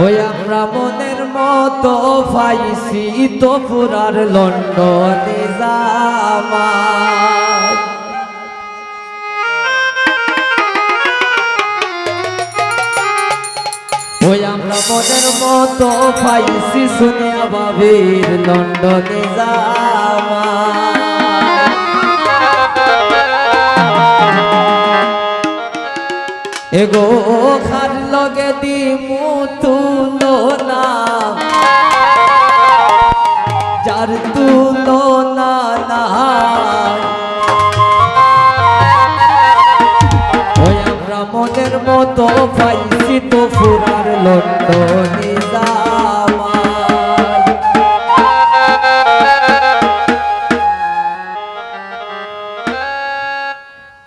ওই আমরা মনের মতো পাইছি তো পুরার লন্ডনে জামাই। ওই আমরা মনের মতো পাইছি শুনিয়া বাবির লন্ডনে জামাই। এগো খার লগে দিমু তুলনা যার তুলনা নাই। ওই আমরা মনের মতো পাইছি তো ফুরার লন্ডনে জামাই।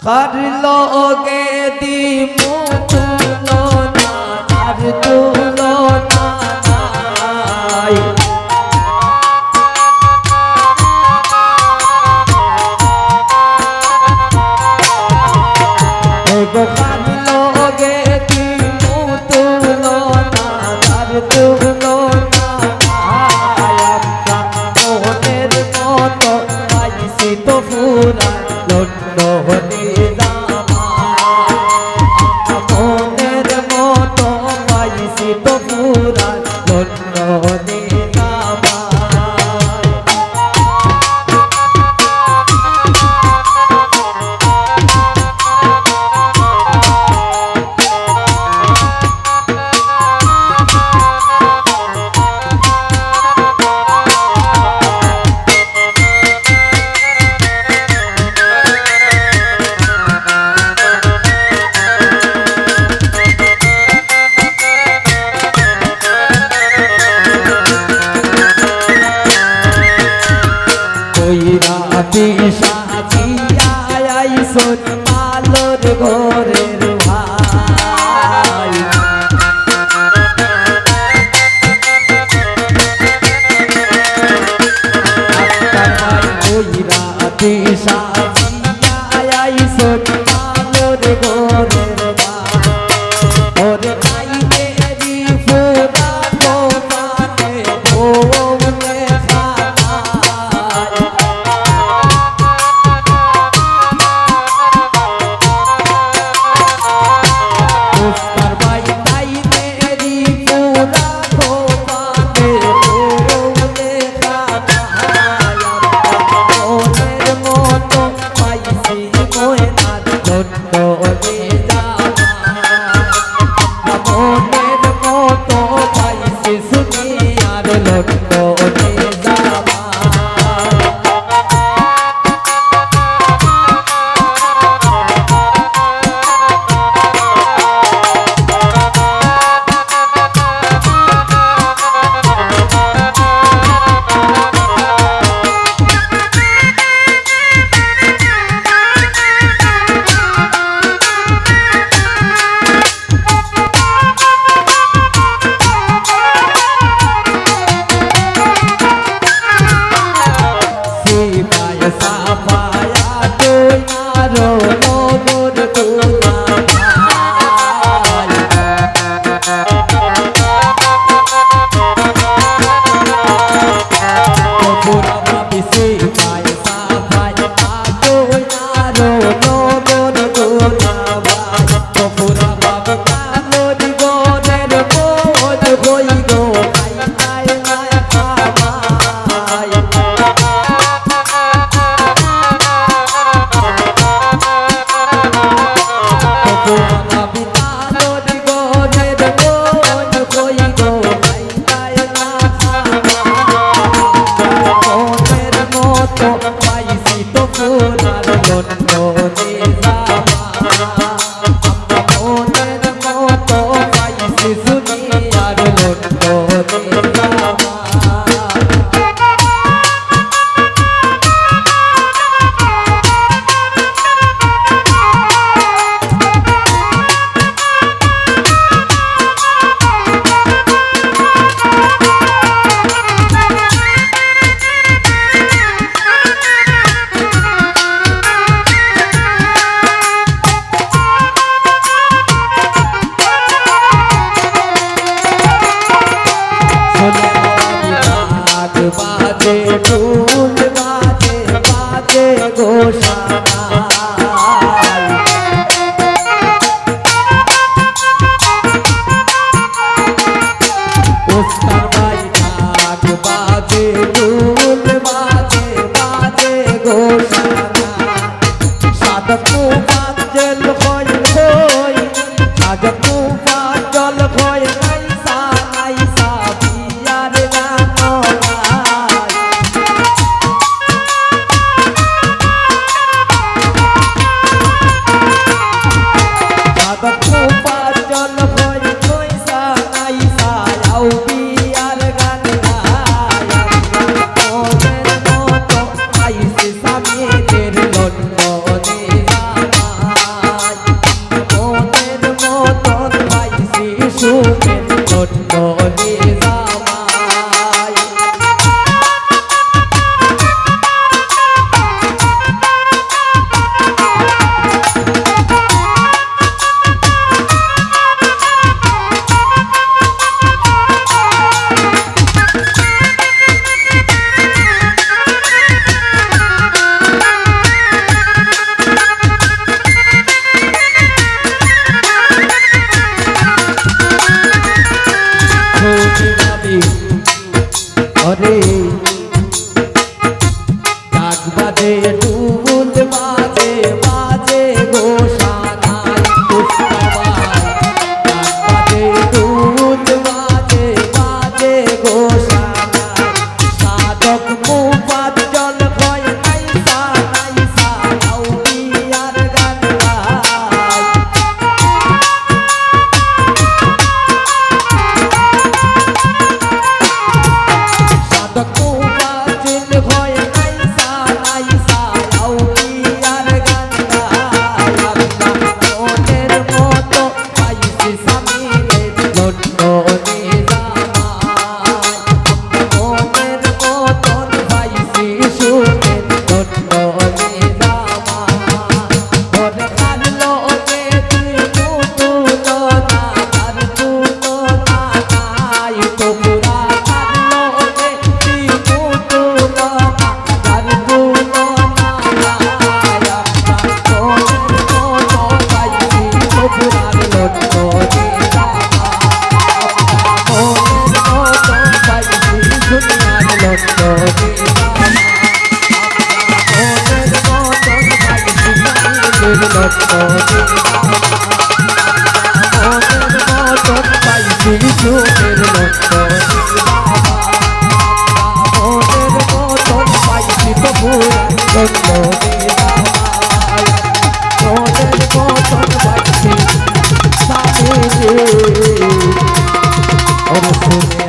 খার লগে দিমু তুলনা যার তুলনা নাই। এগো খার লগে দিমু তুলনা যার তুলনা নাই। আমরা মনের মতো পাইছি তো ফুরার লন্ডনে জামাই। আমরা মনের মতো পাইছি তো ফুরার লন্ডনে সাজিয়া আইসন আলোর ঘরের ভাই। ওই রাতে সাজিয়া আইসন আলোর ঘরের ভাই। ওরে খাইতে রি ফুরা দোকানে ওলে খায়। বাজে ঢোল বাজে বাজে গো সানাই ওস্তাদ ভাই ঢাক বাজে ঢোল বাজে বাজে গো সানাই সাদকু বাজল হয় হই সাদকু বাজল হয় আইসা আইসা বিয়ার अरे डाक बाजे ढोल बाजे बाजे गो सानाई पुष्पवाई डाक बाजे ढोल बाजे बाजे गो सानाई साधक मुबाद जल भय नाइसा नाइसा आउलियार गान गाय সাধক বাজিল ভয় নাইসা নাইসা আউলিয়ার গান গায় মনের মতো পাইছি সামিরে লন্ডনে জামাই মনের মতন পাইছি শুনে লন্ডনে জামাই ওরে কারলো যে তুই তুলো না আর তুলো না নাই তো পুরা Oh,